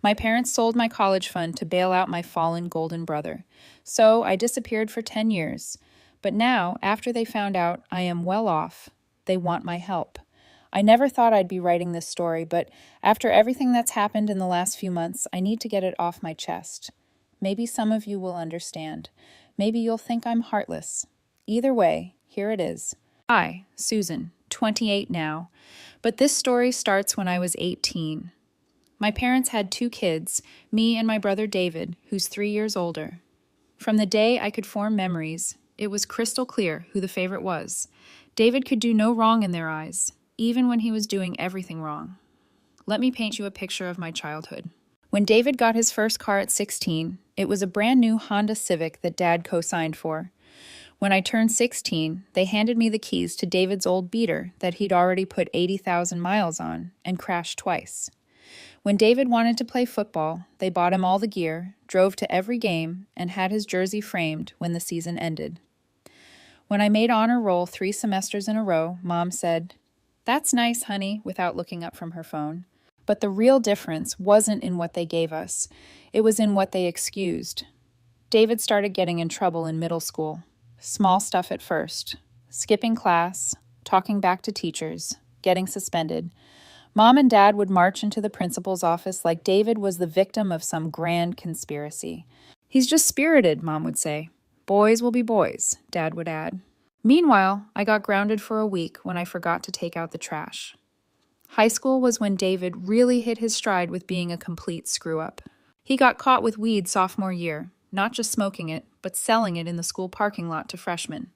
My parents sold my college fund to bail out my fallen golden brother. So I disappeared for 10 years. But now, after they found out I am well off, they want my help. I never thought I'd be writing this story, but after everything that's happened in the last few months, I need to get it off my chest. Maybe some of you will understand. Maybe you'll think I'm heartless. Either way, here it is. Hi, Susan, 28 now. But this story starts when I was 18. My parents had 2 kids, me and my brother David, who's 3 years older. From the day I could form memories, it was crystal clear who the favorite was. David could do no wrong in their eyes, even when he was doing everything wrong. Let me paint you a picture of my childhood. When David got his first car at 16, it was a brand new Honda Civic that Dad co-signed for. When I turned 16, they handed me the keys to David's old beater that he'd already put 80,000 miles on and crashed twice. When David wanted to play football, they bought him all the gear, drove to every game, and had his jersey framed when the season ended. When I made honor roll 3 semesters in a row, Mom said, "That's nice, honey," without looking up from her phone. But the real difference wasn't in what they gave us. It was in what they excused. David started getting in trouble in middle school. Small stuff at first. Skipping class, talking back to teachers, getting suspended. Mom and Dad would march into the principal's office like David was the victim of some grand conspiracy. "He's just spirited," Mom would say. "Boys will be boys," Dad would add. Meanwhile, I got grounded for a week when I forgot to take out the trash. High school was when David really hit his stride with being a complete screw-up. He got caught with weed sophomore year, not just smoking it, but selling it in the school parking lot to freshmen.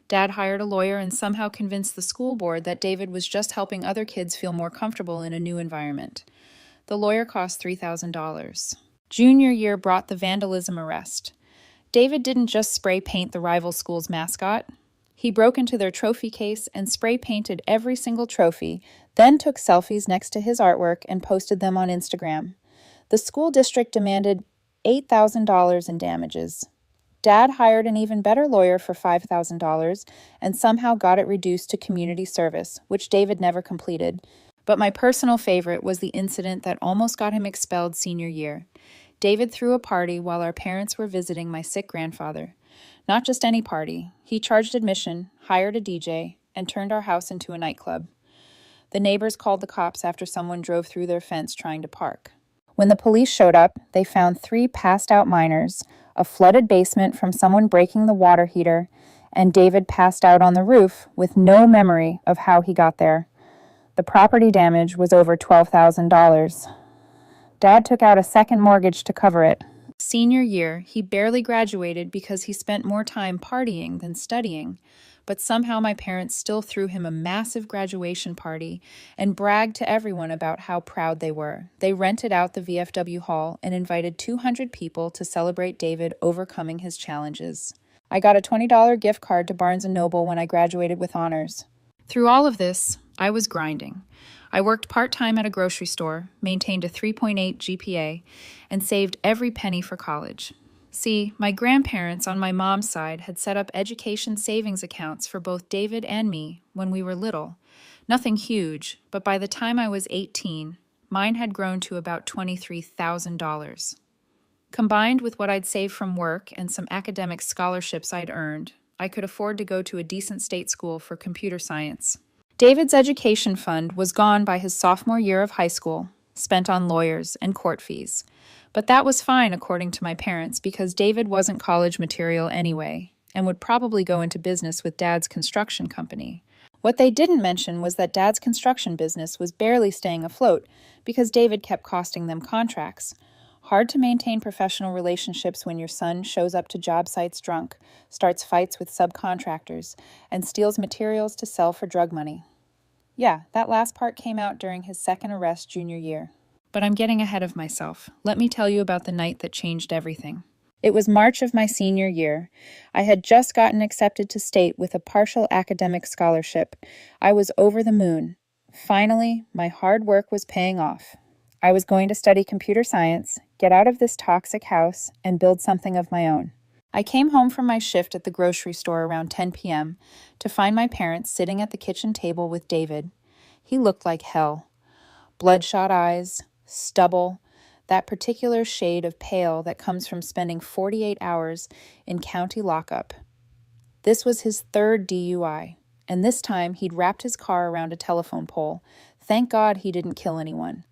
Dad hired a lawyer and somehow convinced the school board that David was just helping other kids feel more comfortable in a new environment. The lawyer cost $3,000. Junior year brought the vandalism arrest. David didn't just spray paint the rival school's mascot. He broke into their trophy case and spray painted every single trophy, then took selfies next to his artwork and posted them on Instagram. The school district demanded $8,000 in damages. Dad hired an even better lawyer for $5,000 and somehow got it reduced to community service, which David never completed. But my personal favorite was the incident that almost got him expelled senior year. David threw a party while our parents were visiting my sick grandfather. Not just any party. He charged admission, hired a DJ, and turned our house into a nightclub. The neighbors called the cops after someone drove through their fence trying to park. When the police showed up, they found 3 passed-out minors, a flooded basement from someone breaking the water heater, and David passed out on the roof with no memory of how he got there. The property damage was over $12,000. Dad took out a second mortgage to cover it. Senior year, he barely graduated because he spent more time partying than studying. But somehow my parents still threw him a massive graduation party and bragged to everyone about how proud they were. They rented out the VFW hall and invited 200 people to celebrate David overcoming his challenges. I got a $20 gift card to Barnes & Noble when I graduated with honors. Through all of this, I was grinding. I worked part-time at a grocery store, maintained a 3.8 GPA, and saved every penny for college. See, my grandparents on my mom's side had set up education savings accounts for both David and me when we were little. Nothing huge, but by the time I was 18, mine had grown to about $23,000. Combined with what I'd saved from work and some academic scholarships I'd earned, I could afford to go to a decent state school for computer science. David's education fund was gone by his sophomore year of high school, spent on lawyers and court fees. But that was fine, according to my parents, because David wasn't college material anyway, and would probably go into business with Dad's construction company. What they didn't mention was that Dad's construction business was barely staying afloat because David kept costing them contracts. Hard to maintain professional relationships when your son shows up to job sites drunk, starts fights with subcontractors, and steals materials to sell for drug money. Yeah, that last part came out during his second arrest junior year. But I'm getting ahead of myself. Let me tell you about the night that changed everything. It was March of my senior year. I had just gotten accepted to state with a partial academic scholarship. I was over the moon. Finally, my hard work was paying off. I was going to study computer science, get out of this toxic house, and build something of my own. I came home from my shift at the grocery store around 10 p.m. to find my parents sitting at the kitchen table with David. He looked like hell. Bloodshot eyes, stubble, that particular shade of pale that comes from spending 48 hours in county lockup. This was his third DUI, and this time he'd wrapped his car around a telephone pole. Thank God he didn't kill anyone.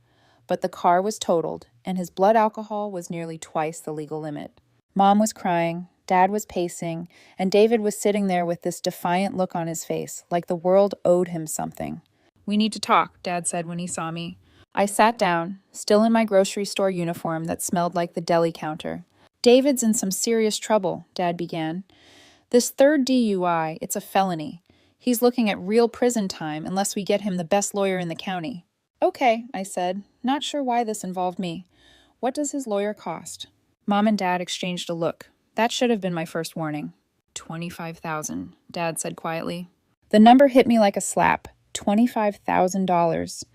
But the car was totaled, and his blood alcohol was nearly twice the legal limit. Mom was crying, Dad was pacing, and David was sitting there with this defiant look on his face, like the world owed him something. "We need to talk," Dad said when he saw me. I sat down, still in my grocery store uniform that smelled like the deli counter. "David's in some serious trouble," Dad began. "This third DUI, it's a felony. He's looking at real prison time unless we get him the best lawyer in the county." "Okay," I said, not sure why this involved me. "What does his lawyer cost?" Mom and Dad exchanged a look. That should have been my first warning. $25,000, Dad said quietly. The number hit me like a slap. $25,000.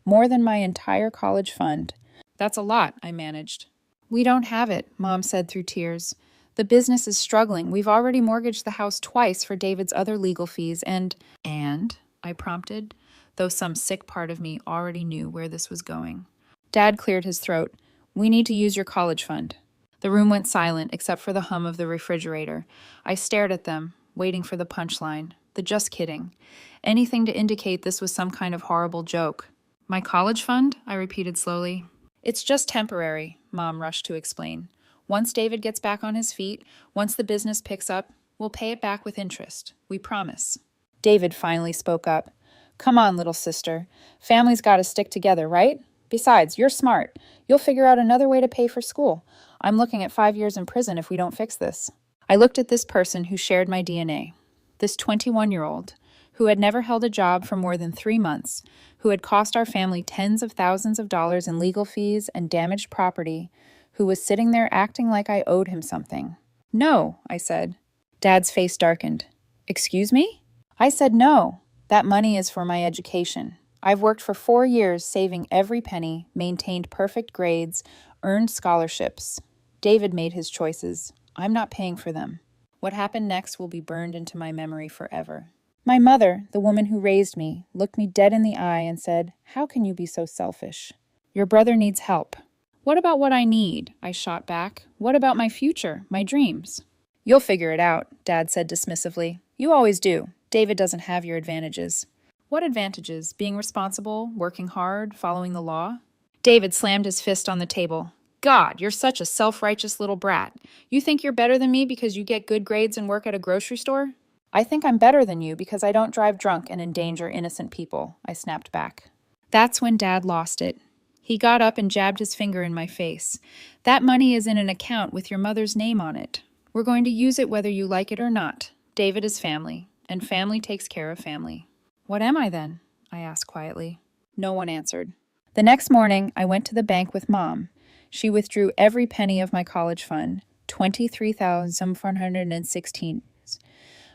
More than my entire college fund. "That's a lot," I managed. "We don't have it," Mom said through tears. "The business is struggling. We've already mortgaged the house twice for David's other legal fees and—" "And?" I prompted, though some sick part of me already knew where this was going. Dad cleared his throat. "We need to use your college fund." The room went silent except for the hum of the refrigerator. I stared at them, waiting for the punchline. The just kidding. Anything to indicate this was some kind of horrible joke. "My college fund?" I repeated slowly. "It's just temporary," Mom rushed to explain. "Once David gets back on his feet, once the business picks up, we'll pay it back with interest. We promise." David finally spoke up. "Come on, little sister. Family's got to stick together, right? Besides, you're smart. You'll figure out another way to pay for school. I'm looking at 5 years in prison if we don't fix this." I looked at this person who shared my DNA. This 21-year-old, who had never held a job for more than 3 months, who had cost our family tens of thousands of dollars in legal fees and damaged property, who was sitting there acting like I owed him something. "No," I said. Dad's face darkened. "Excuse me?" I said no. That money is for my education. I've worked for 4 years saving every penny, maintained perfect grades, earned scholarships. David made his choices. I'm not paying for them. What happened next will be burned into my memory forever. My mother, the woman who raised me, looked me dead in the eye and said, "How can you be so selfish? Your brother needs help." "What about what I need?" I shot back. "What about my future, my dreams?" "You'll figure it out," Dad said dismissively. "You always do. David doesn't have your advantages." "What advantages? Being responsible, working hard, following the law?" David slammed his fist on the table. "God, you're such a self-righteous little brat. You think you're better than me because you get good grades and work at a grocery store?" "I think I'm better than you because I don't drive drunk and endanger innocent people," I snapped back. That's when Dad lost it. He got up and jabbed his finger in my face. "That money is in an account with your mother's name on it. We're going to use it whether you like it or not. David is family, and family takes care of family." "What am I then?" I asked quietly. No one answered. The next morning, I went to the bank with Mom. She withdrew every penny of my college fund, $23,416.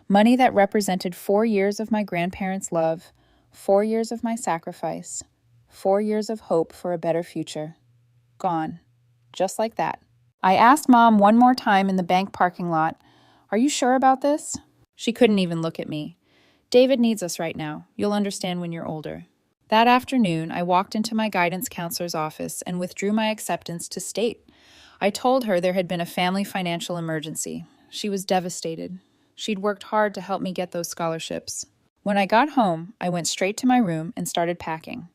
Money that represented 4 years of my grandparents' love, 4 years of my sacrifice, 4 years of hope for a better future. Gone. Just like that. I asked Mom one more time in the bank parking lot, "Are you sure about this?" She couldn't even look at me. "David needs us right now. You'll understand when you're older." That afternoon, I walked into my guidance counselor's office and withdrew my acceptance to state. I told her there had been a family financial emergency. She was devastated. She'd worked hard to help me get those scholarships. When I got home, I went straight to my room and started packing.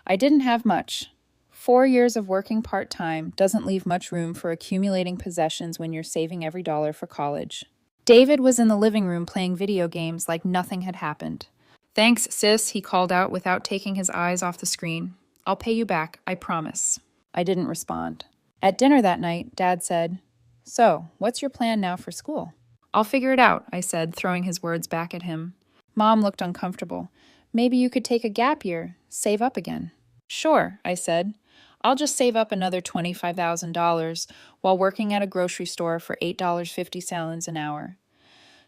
I didn't have much. 4 years of working part-time doesn't leave much room for accumulating possessions when you're saving every dollar for college. David was in the living room playing video games like nothing had happened. "Thanks, sis," he called out without taking his eyes off the screen. "I'll pay you back, I promise." I didn't respond. At dinner that night, Dad said, "So, what's your plan now for school?" "I'll figure it out," I said, throwing his words back at him. Mom looked uncomfortable. "Maybe you could take a gap year, save up again." "Sure," I said. "I'll just save up another $25,000 while working at a grocery store for $8.50 an hour.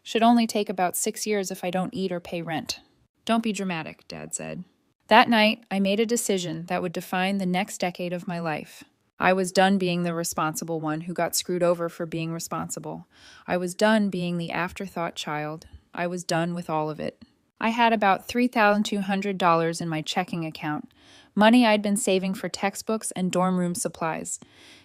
Should only take about 6 years if I don't eat or pay rent." "Don't be dramatic," Dad said. That night, I made a decision that would define the next decade of my life. I was done being the responsible one who got screwed over for being responsible. I was done being the afterthought child. I was done with all of it. I had about $3,200 in my checking account, money I'd been saving for textbooks and dorm room supplies.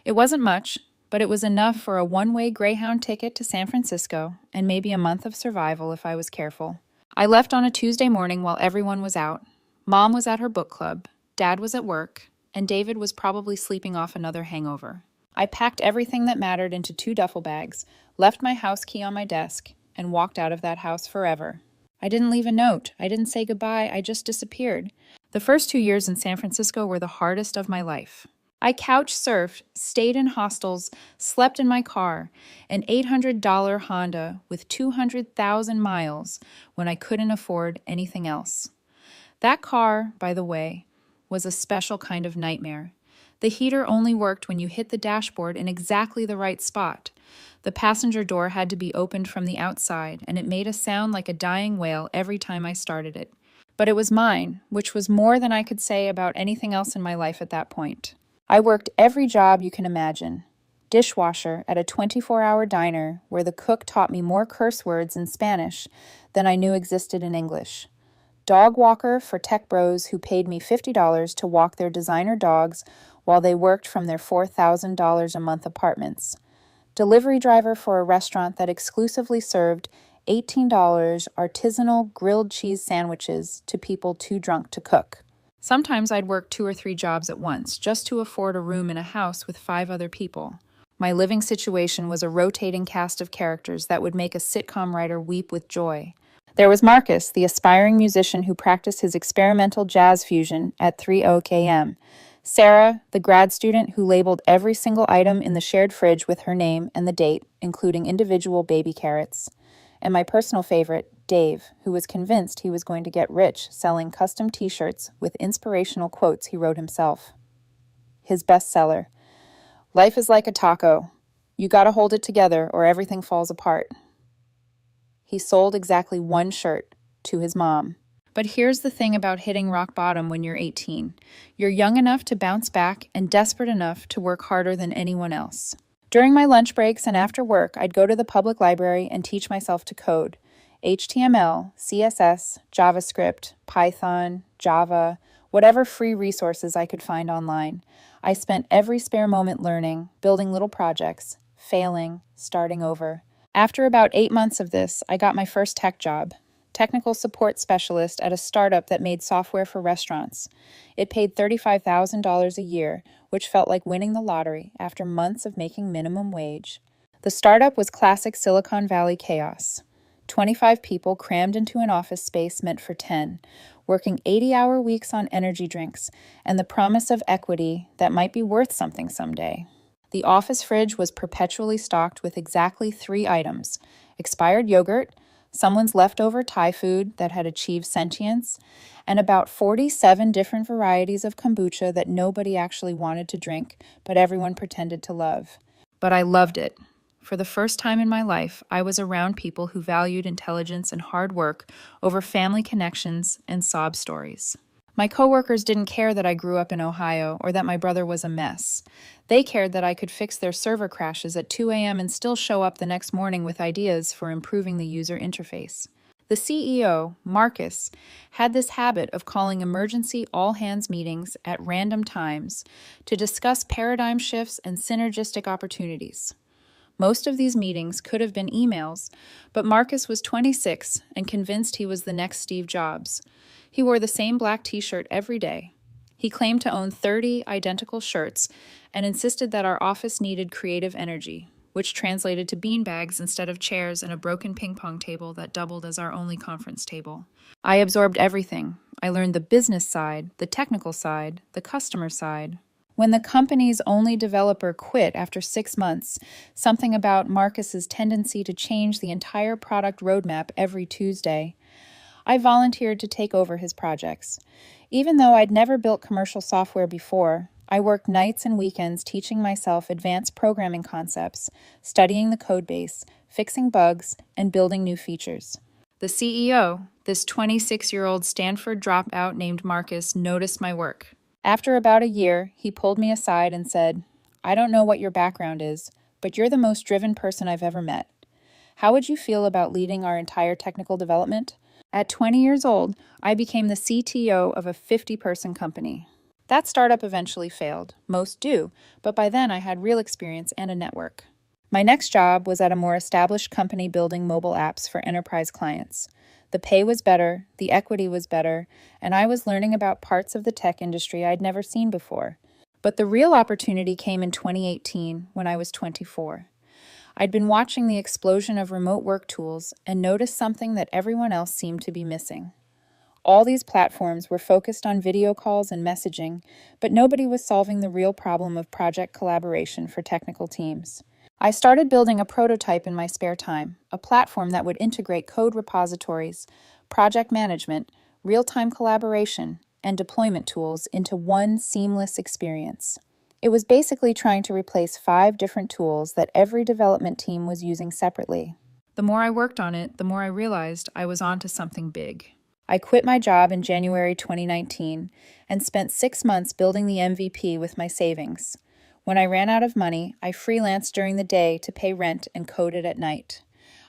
It wasn't much, but it was enough for a one-way Greyhound ticket to San Francisco and maybe a month of survival if I was careful. I left on a Tuesday morning while everyone was out. Mom was at her book club, Dad was at work, and David was probably sleeping off another hangover. I packed everything that mattered into 2 duffel bags, left my house key on my desk, and walked out of that house forever. I didn't leave a note. I didn't say goodbye. I just disappeared. The first 2 years in San Francisco were the hardest of my life. I couch surfed, stayed in hostels, slept in my car, an $800 Honda with 200,000 miles when I couldn't afford anything else. That car, by the way, was a special kind of nightmare. The heater only worked when you hit the dashboard in exactly the right spot. The passenger door had to be opened from the outside, and it made a sound like a dying whale every time I started it. But it was mine, which was more than I could say about anything else in my life at that point. I worked every job you can imagine. Dishwasher at a 24-hour diner where the cook taught me more curse words in Spanish than I knew existed in English. Dog walker for tech bros who paid me $50 to walk their designer dogs while they worked from their $4,000 a month apartments. Delivery driver for a restaurant that exclusively served $18 artisanal grilled cheese sandwiches to people too drunk to cook. Sometimes I'd work 2 or 3 jobs at once just to afford a room in a house with 5 other people. My living situation was a rotating cast of characters that would make a sitcom writer weep with joy. There was Marcus, the aspiring musician who practiced his experimental jazz fusion at 3 km. Sarah, the grad student who labeled every single item in the shared fridge with her name and the date, including individual baby carrots. And my personal favorite, Dave, who was convinced he was going to get rich selling custom t-shirts with inspirational quotes he wrote himself. His bestseller, "Life is like a taco. You gotta hold it together or everything falls apart." He sold exactly 1 shirt to his mom. But here's the thing about hitting rock bottom when you're 18. You're young enough to bounce back and desperate enough to work harder than anyone else. During my lunch breaks and after work, I'd go to the public library and teach myself to code. HTML, CSS, JavaScript, Python, Java, whatever free resources I could find online. I spent every spare moment learning, building little projects, failing, starting over. After about 8 months of this, I got my first tech job. Technical support specialist at a startup that made software for restaurants. It paid $35,000 a year, which felt like winning the lottery after months of making minimum wage. The startup was classic Silicon Valley chaos. 25 people crammed into an office space meant for 10, working 80-hour weeks on energy drinks, and the promise of equity that might be worth something someday. The office fridge was perpetually stocked with exactly 3 items: expired yogurt, someone's leftover Thai food that had achieved sentience, and about 47 different varieties of kombucha that nobody actually wanted to drink, but everyone pretended to love. But I loved it. For the first time in my life, I was around people who valued intelligence and hard work over family connections and sob stories. My coworkers didn't care that I grew up in Ohio or that my brother was a mess. They cared that I could fix their server crashes at 2 a.m. and still show up the next morning with ideas for improving the user interface. The CEO, Marcus, had this habit of calling emergency all-hands meetings at random times to discuss paradigm shifts and synergistic opportunities. Most of these meetings could have been emails, but Marcus was 26 and convinced he was the next Steve Jobs. He wore the same black t-shirt every day. He claimed to own 30 identical shirts and insisted that our office needed creative energy, which translated to beanbags instead of chairs and a broken ping pong table that doubled as our only conference table. I absorbed everything. I learned the business side, the technical side, the customer side. When the company's only developer quit after 6 months, something about Marcus's tendency to change the entire product roadmap every Tuesday, I volunteered to take over his projects. Even though I'd never built commercial software before, I worked nights and weekends teaching myself advanced programming concepts, studying the codebase, fixing bugs, and building new features. The CEO, this 26-year-old Stanford dropout named Marcus, noticed my work. After about a year, he pulled me aside and said, "I don't know what your background is, but you're the most driven person I've ever met. How would you feel about leading our entire technical development?" At 20 years old, I became the CTO of a 50-person company. That startup eventually failed. Most do, but by then I had real experience and a network. My next job was at a more established company building mobile apps for enterprise clients. The pay was better, the equity was better, and I was learning about parts of the tech industry I'd never seen before. But the real opportunity came in 2018 when I was 24. I'd been watching the explosion of remote work tools and noticed something that everyone else seemed to be missing. All these platforms were focused on video calls and messaging, but nobody was solving the real problem of project collaboration for technical teams. I started building a prototype in my spare time, a platform that would integrate code repositories, project management, real-time collaboration, and deployment tools into one seamless experience. It was basically trying to replace 5 different tools that every development team was using separately. The more I worked on it, the more I realized I was onto something big. I quit my job in January 2019 and spent 6 months building the MVP with my savings. When I ran out of money, I freelanced during the day to pay rent and coded at night.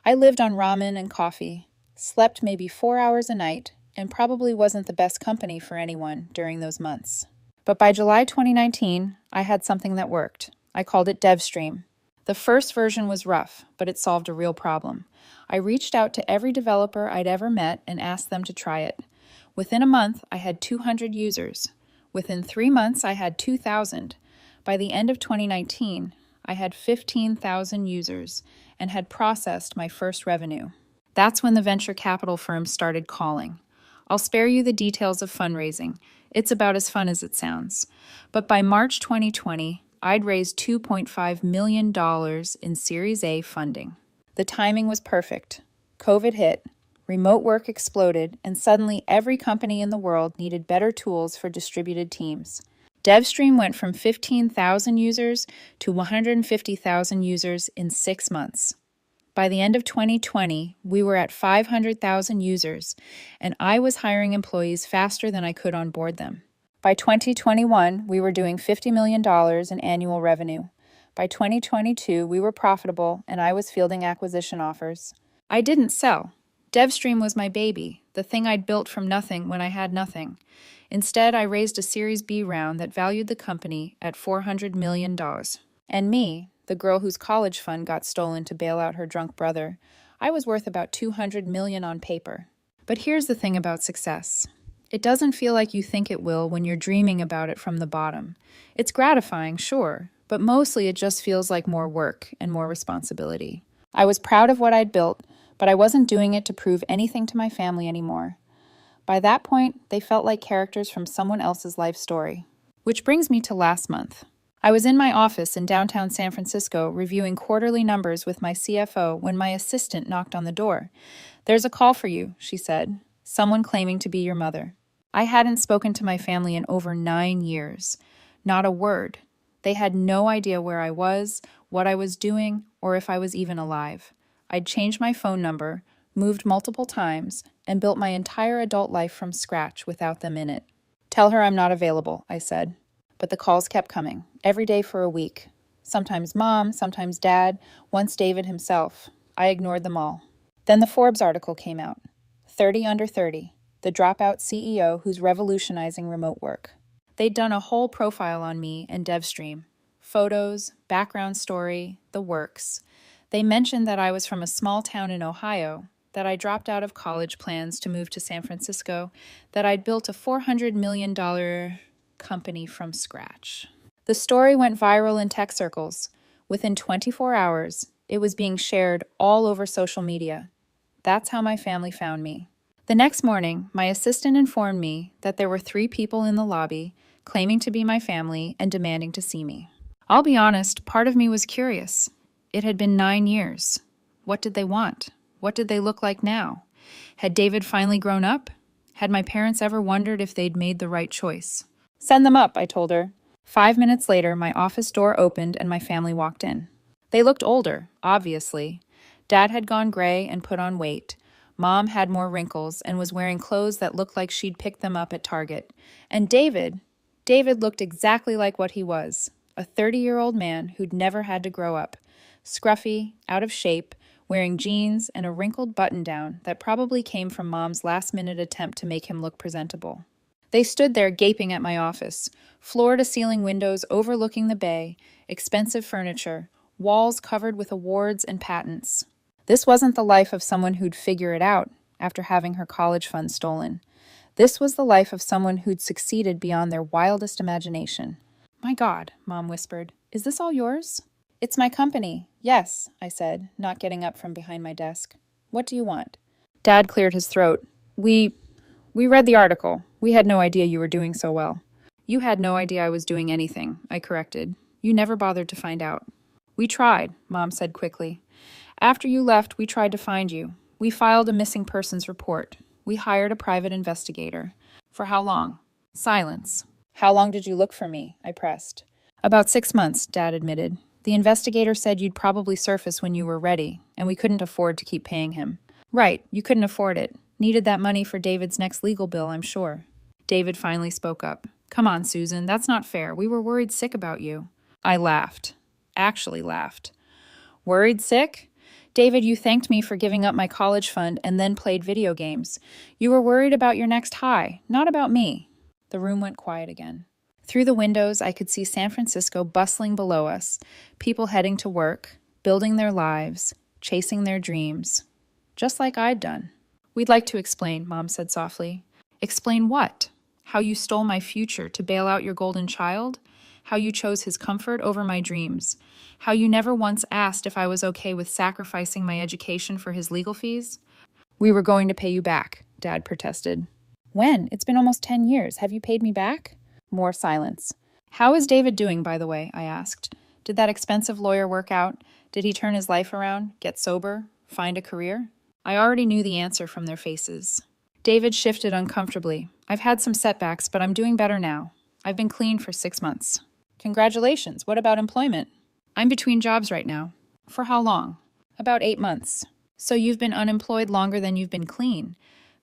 I lived on ramen and coffee, slept maybe 4 hours a night, and probably wasn't the best company for anyone during those months. But by July 2019, I had something that worked. I called it DevStream. The first version was rough, but it solved a real problem. I reached out to every developer I'd ever met and asked them to try it. Within a month, I had 200 users. Within 3 months, I had 2,000. By the end of 2019, I had 15,000 users and had processed my first revenue. That's when the venture capital firms started calling. I'll spare you the details of fundraising. It's about as fun as it sounds. But by March 2020, I'd raised $2.5 million in Series A funding. The timing was perfect. COVID hit, remote work exploded, and suddenly every company in the world needed better tools for distributed teams. DevStream went from 15,000 users to 150,000 users in 6 months. By the end of 2020, we were at 500,000 users, and I was hiring employees faster than I could onboard them. By 2021, we were doing $50 million in annual revenue. By 2022, we were profitable, and I was fielding acquisition offers. I didn't sell. DevStream was my baby, the thing I'd built from nothing when I had nothing. Instead, I raised a Series B round that valued the company at $400 million. And me, the girl whose college fund got stolen to bail out her drunk brother, I was worth about $200 million on paper. But here's the thing about success. It doesn't feel like you think it will when you're dreaming about it from the bottom. It's gratifying, sure, but mostly it just feels like more work and more responsibility. I was proud of what I'd built, but I wasn't doing it to prove anything to my family anymore. By that point, they felt like characters from someone else's life story. Which brings me to last month. I was in my office in downtown San Francisco reviewing quarterly numbers with my CFO when my assistant knocked on the door. "There's a call for you," she said. "Someone claiming to be your mother." I hadn't spoken to my family in over 9 years. Not a word. They had no idea where I was, what I was doing, or if I was even alive. I'd changed my phone number, moved multiple times, and built my entire adult life from scratch without them in it. "Tell her I'm not available," I said. But the calls kept coming, every day for a week. Sometimes Mom, sometimes Dad, once David himself. I ignored them all. Then the Forbes article came out. 30 under 30, the dropout CEO who's revolutionizing remote work. They'd done a whole profile on me and DevStream. Photos, background story, the works. They mentioned that I was from a small town in Ohio, that I dropped out of college plans to move to San Francisco, that I'd built a $400 million company from scratch. The story went viral in tech circles. Within 24 hours, it was being shared all over social media. That's how my family found me. The next morning, my assistant informed me that there were 3 people in the lobby claiming to be my family and demanding to see me. I'll be honest, part of me was curious. It had been 9 years. What did they want? What did they look like now? Had David finally grown up? Had my parents ever wondered if they'd made the right choice? "Send them up," I told her. 5 minutes later, my office door opened and my family walked in. They looked older, obviously. Dad had gone gray and put on weight. Mom had more wrinkles and was wearing clothes that looked like she'd picked them up at Target. And David looked exactly like what he was, a 30-year-old man who'd never had to grow up. Scruffy, out of shape, wearing jeans and a wrinkled button-down that probably came from Mom's last-minute attempt to make him look presentable. They stood there gaping at my office, floor-to-ceiling windows overlooking the bay, expensive furniture, walls covered with awards and patents. This wasn't the life of someone who'd figure it out after having her college fund stolen. This was the life of someone who'd succeeded beyond their wildest imagination. "My God," Mom whispered, "is this all yours?" "It's my company. Yes," I said, not getting up from behind my desk. "What do you want?" Dad cleared his throat. We read the article. We had no idea you were doing so well." "You had no idea I was doing anything," I corrected. "You never bothered to find out." "We tried," Mom said quickly. "After you left, we tried to find you. We filed a missing persons report. We hired a private investigator." "For how long?" Silence. "How long did you look for me?" I pressed. "About 6 months," Dad admitted. "The investigator said you'd probably surface when you were ready, and we couldn't afford to keep paying him." "Right, you couldn't afford it. Needed that money for David's next legal bill, I'm sure." David finally spoke up. "Come on, Susan, that's not fair. We were worried sick about you." I laughed. Actually laughed. "Worried sick? David, you thanked me for giving up my college fund and then played video games. You were worried about your next high, not about me." The room went quiet again. Through the windows, I could see San Francisco bustling below us, people heading to work, building their lives, chasing their dreams, just like I'd done. "We'd like to explain," Mom said softly. "Explain what? How you stole my future to bail out your golden child? How you chose his comfort over my dreams? How you never once asked if I was okay with sacrificing my education for his legal fees?" "We were going to pay you back," Dad protested. "When? It's been almost 10 years. Have you paid me back?" More silence. "How is David doing, by the way?" I asked. "Did that expensive lawyer work out? Did he turn his life around, get sober, find a career?" I already knew the answer from their faces. David shifted uncomfortably. "I've had some setbacks, but I'm doing better now. I've been clean for 6 months." "Congratulations. What about employment?" "I'm between jobs right now." "For how long?" "About 8 months." "So you've been unemployed longer than you've been clean.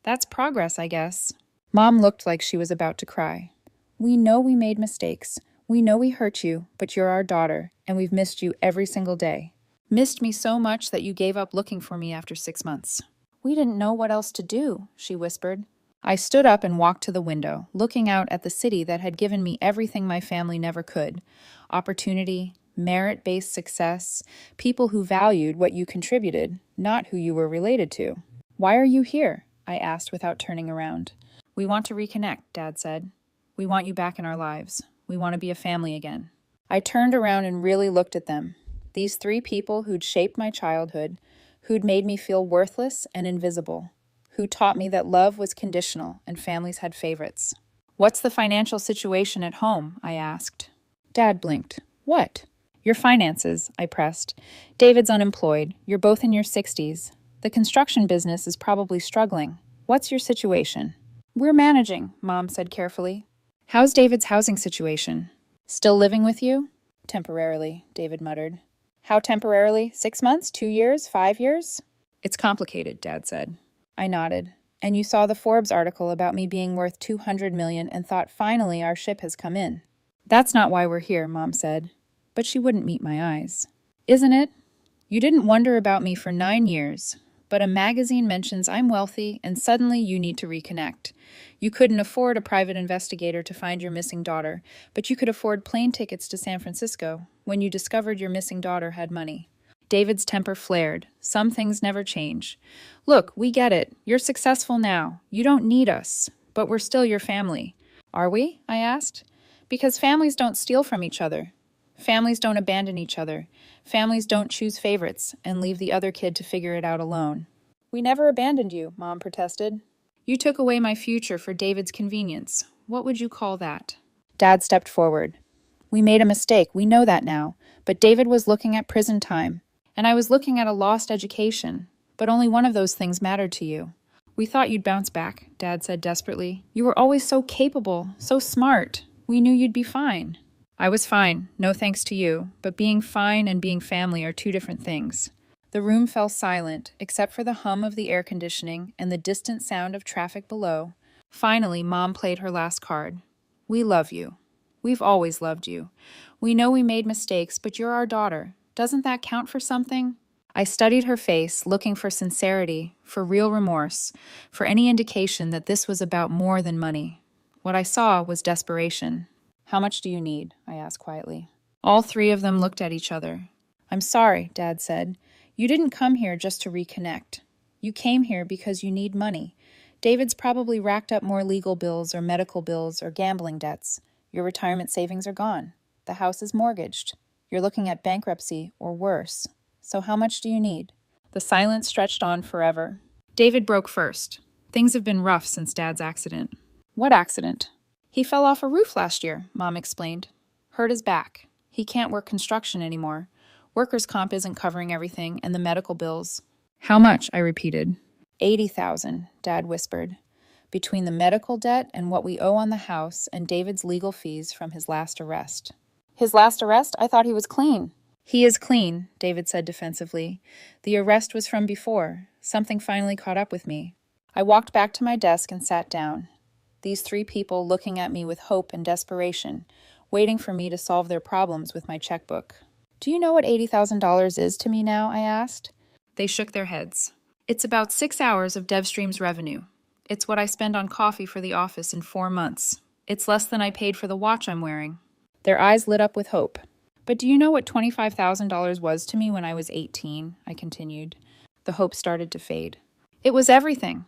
That's progress, I guess." Mom looked like she was about to cry. "We know we made mistakes. We know we hurt you, but you're our daughter, and we've missed you every single day. Missed me so much that you gave up looking for me after 6 months." "We didn't know what else to do," she whispered. I stood up and walked to the window, looking out at the city that had given me everything my family never could: opportunity, merit-based success, people who valued what you contributed, not who you were related to. "Why are you here?" I asked without turning around. "We want to reconnect," Dad said. "We want you back in our lives. We want to be a family again." I turned around and really looked at them. These 3 people who'd shaped my childhood, who'd made me feel worthless and invisible, who taught me that love was conditional and families had favorites. "What's the financial situation at home?" I asked. Dad blinked. "What?" "Your finances," I pressed. "David's unemployed. You're both in your 60s. The construction business is probably struggling. What's your situation?" "We're managing," Mom said carefully. "How's David's housing situation?" "Still living with you?" "Temporarily," David muttered. "How temporarily? 6 months? 2 years? 5 years?" "It's complicated," Dad said. I nodded. "And you saw the Forbes article about me being worth $200 million and thought finally our ship has come in." "That's not why we're here," Mom said. But she wouldn't meet my eyes. "Isn't it? You didn't wonder about me for 9 years, but a magazine mentions I'm wealthy and suddenly you need to reconnect. You couldn't afford a private investigator to find your missing daughter, but you could afford plane tickets to San Francisco when you discovered your missing daughter had money." David's temper flared. "Some things never change. Look, we get it. You're successful now. You don't need us, but we're still your family." "Are we?" I asked. "Because families don't steal from each other. Families don't abandon each other. Families don't choose favorites and leave the other kid to figure it out alone." "We never abandoned you," Mom protested. "You took away my future for David's convenience. What would you call that?" Dad stepped forward. "We made a mistake. We know that now. But David was looking at prison time, and I was looking at a lost education. But only one of those things mattered to you." "We thought you'd bounce back," Dad said desperately. "You were always so capable, so smart. We knew you'd be fine." "I was fine, no thanks to you, but being fine and being family are 2 different things." The room fell silent, except for the hum of the air conditioning and the distant sound of traffic below. Finally, Mom played her last card. "We love you. We've always loved you. We know we made mistakes, but you're our daughter. Doesn't that count for something?" I studied her face, looking for sincerity, for real remorse, for any indication that this was about more than money. What I saw was desperation. "How much do you need?" I asked quietly. All three of them looked at each other. "I'm sorry," Dad said. "You didn't come here just to reconnect. You came here because you need money. David's probably racked up more legal bills or medical bills or gambling debts. Your retirement savings are gone. The house is mortgaged. You're looking at bankruptcy or worse. So how much do you need?" The silence stretched on forever. David broke first. "Things have been rough since Dad's accident." "What accident?" "He fell off a roof last year," Mom explained. "Hurt his back. He can't work construction anymore. Workers' comp isn't covering everything, and the medical bills." "How much?" I repeated. 80,000, Dad whispered. "Between the medical debt and what we owe on the house and David's legal fees from his last arrest." "His last arrest? I thought he was clean." "He is clean," David said defensively. "The arrest was from before. Something finally caught up with me." I walked back to my desk and sat down. These three people looking at me with hope and desperation, waiting for me to solve their problems with my checkbook. "Do you know what $80,000 is to me now?" I asked. They shook their heads. "It's about 6 hours of DevStream's revenue. It's what I spend on coffee for the office in 4 months. It's less than I paid for the watch I'm wearing." Their eyes lit up with hope. "But do you know what $25,000 was to me when I was 18? I continued. The hope started to fade. "It was everything.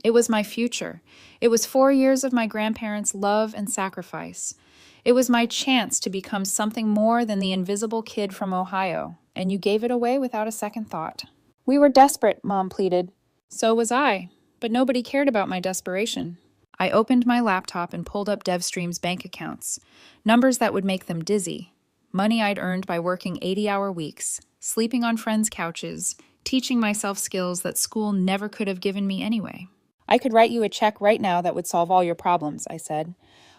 It was my future. It was 4 years of my grandparents' love and sacrifice. It was my chance to become something more than the invisible kid from Ohio, and you gave it away without a second thought." "We were desperate," Mom pleaded. "So was I, but nobody cared about my desperation." I opened my laptop and pulled up DevStream's bank accounts, numbers that would make them dizzy. Money I'd earned by working 80-hour weeks, sleeping on friends' couches, teaching myself skills that school never could have given me anyway. "I could write you a check right now that would solve all your problems," I said.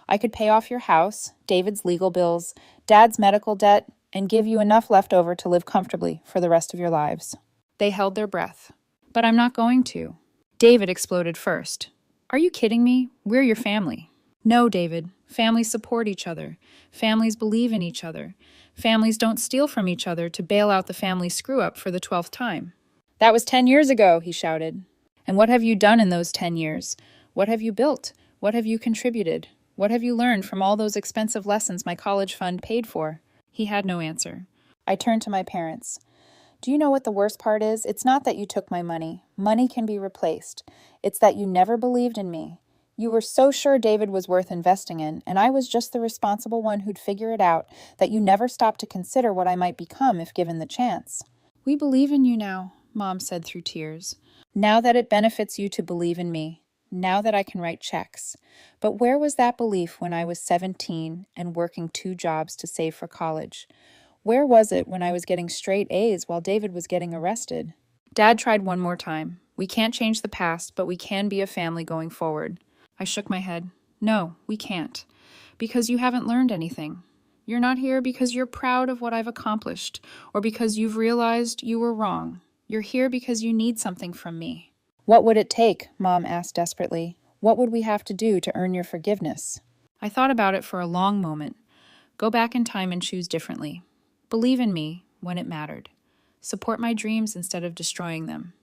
"I could pay off your house, David's legal bills, Dad's medical debt, and give you enough left over to live comfortably for the rest of your lives." They held their breath. "But I'm not going to." David exploded first. "Are you kidding me? We're your family." "No, David. Families support each other. Families believe in each other. Families don't steal from each other to bail out the family screw-up for the 12th time." "That was 10 years ago," he shouted. "And what have you done in those 10 years? What have you built? What have you contributed? What have you learned from all those expensive lessons my college fund paid for?" He had no answer. I turned to my parents. "Do you know what the worst part is? It's not that you took my money. Money can be replaced. It's that you never believed in me. You were so sure David was worth investing in, and I was just the responsible one who'd figure it out, that you never stopped to consider what I might become if given the chance." "We believe in you now," Mom said through tears. "Now that it benefits you to believe in me. Now that I can write checks. But where was that belief when I was 17 and working 2 jobs to save for college? Where was it when I was getting straight A's while David was getting arrested?" Dad tried one more time. "We can't change the past, but we can be a family going forward." I shook my head. "No, we can't. Because you haven't learned anything. You're not here because you're proud of what I've accomplished, or because you've realized you were wrong. You're here because you need something from me." "What would it take?" Mom asked desperately. "What would we have to do to earn your forgiveness?" I thought about it for a long moment. Go back in time and choose differently. Believe in me when it mattered. Support my dreams instead of destroying them.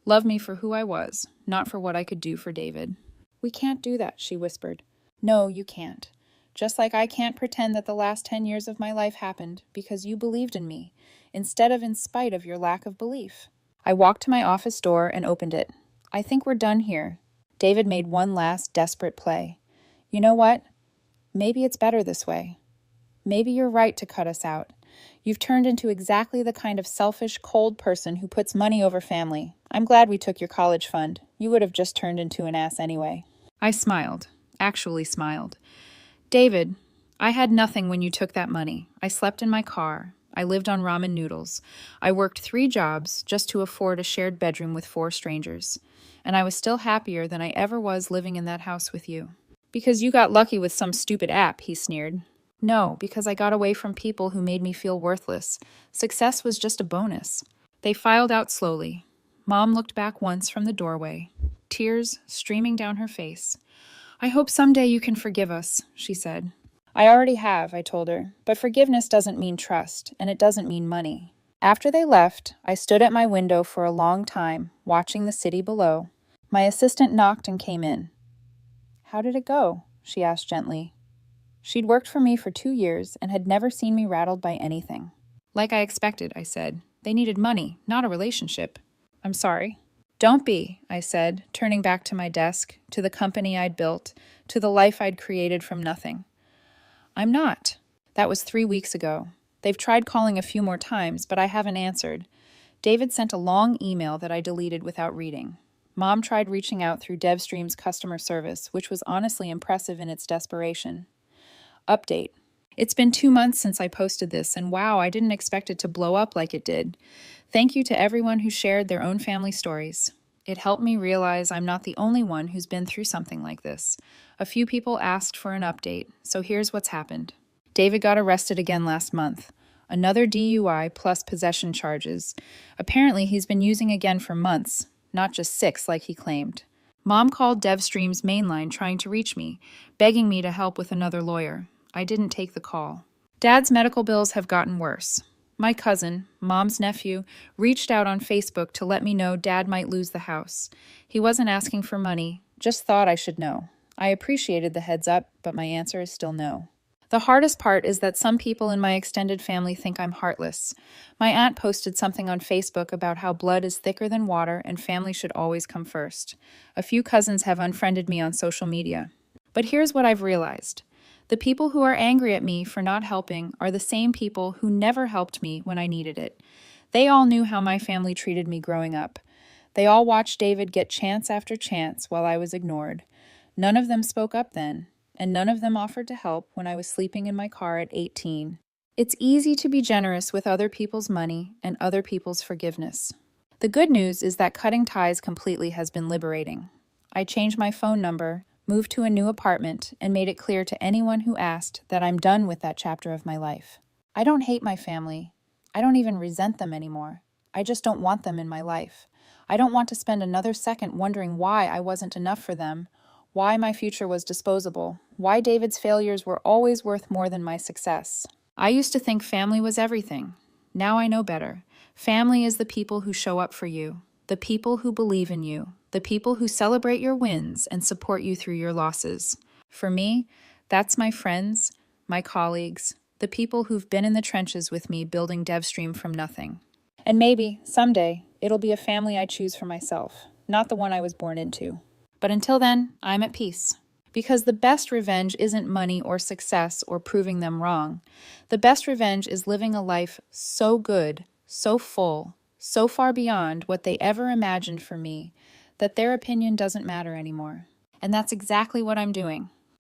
Love me for who I was, not for what I could do for David. "We can't do that," she whispered. "No, you can't. Just like I can't pretend that the last 10 years of my life happened because you believed in me, instead of in spite of your lack of belief." I walked to my office door and opened it. "I think we're done here." David made one last desperate play. "You know what? Maybe it's better this way. Maybe you're right to cut us out. You've turned into exactly the kind of selfish, cold person who puts money over family. I'm glad we took your college fund. You would have just turned into an ass anyway." I smiled, actually smiled. "David, I had nothing when you took that money. I slept in my car. I lived on ramen noodles. I worked 3 jobs just to afford a shared bedroom with 4 strangers. And I was still happier than I ever was living in that house with you." "Because you got lucky with some stupid app," he sneered. "No, because I got away from people who made me feel worthless. Success was just a bonus." They filed out slowly. Mom looked back once from the doorway, tears streaming down her face. "I hope someday you can forgive us," she said. "I already have," I told her, "but forgiveness doesn't mean trust, and it doesn't mean money." After they left, I stood at my window for a long time, watching the city below. My assistant knocked and came in. "How did it go?" she asked gently. She'd worked for me for 2 years and had never seen me rattled by anything. Like I expected, I said. They needed money, not a relationship. I'm sorry. Don't be, I said, turning back to my desk, to the company I'd built, to the life I'd created from nothing. I'm not. That was 3 weeks ago. They've tried calling a few more times, but I haven't answered. David sent a long email that I deleted without reading. Mom tried reaching out through DevStream's customer service, which was honestly impressive in its desperation. Update. It's been 2 months since I posted this, and wow, I didn't expect it to blow up like it did. Thank you to everyone who shared their own family stories. It helped me realize I'm not the only one who's been through something like this. A few people asked for an update, so here's what's happened. David got arrested again last month. Another DUI plus possession charges. Apparently, he's been using again for months, not just 6 like he claimed. Mom called DevStream's mainline trying to reach me, begging me to help with another lawyer. I didn't take the call. Dad's medical bills have gotten worse. My cousin, Mom's nephew, reached out on Facebook to let me know Dad might lose the house. He wasn't asking for money, just thought I should know. I appreciated the heads up, but my answer is still no. The hardest part is that some people in my extended family think I'm heartless. My aunt posted something on Facebook about how blood is thicker than water and family should always come first. A few cousins have unfriended me on social media. But here's what I've realized. The people who are angry at me for not helping are the same people who never helped me when I needed it. They all knew how my family treated me growing up. They all watched David get chance after chance while I was ignored. None of them spoke up then. And none of them offered to help when I was sleeping in my car at 18. It's easy to be generous with other people's money and other people's forgiveness. The good news is that cutting ties completely has been liberating. I changed my phone number, moved to a new apartment, and made it clear to anyone who asked that I'm done with that chapter of my life. I don't hate my family. I don't even resent them anymore. I just don't want them in my life. I don't want to spend another second wondering why I wasn't enough for them, why my future was disposable, why David's failures were always worth more than my success. I used to think family was everything. Now I know better. Family is the people who show up for you, the people who believe in you, the people who celebrate your wins and support you through your losses. For me, that's my friends, my colleagues, the people who've been in the trenches with me building DevStream from nothing. And maybe, someday, it'll be a family I choose for myself, not the one I was born into. But until then, I'm at peace. Because the best revenge isn't money or success or proving them wrong. The best revenge is living a life so good, so full, so far beyond what they ever imagined for me, that their opinion doesn't matter anymore. And that's exactly what I'm doing.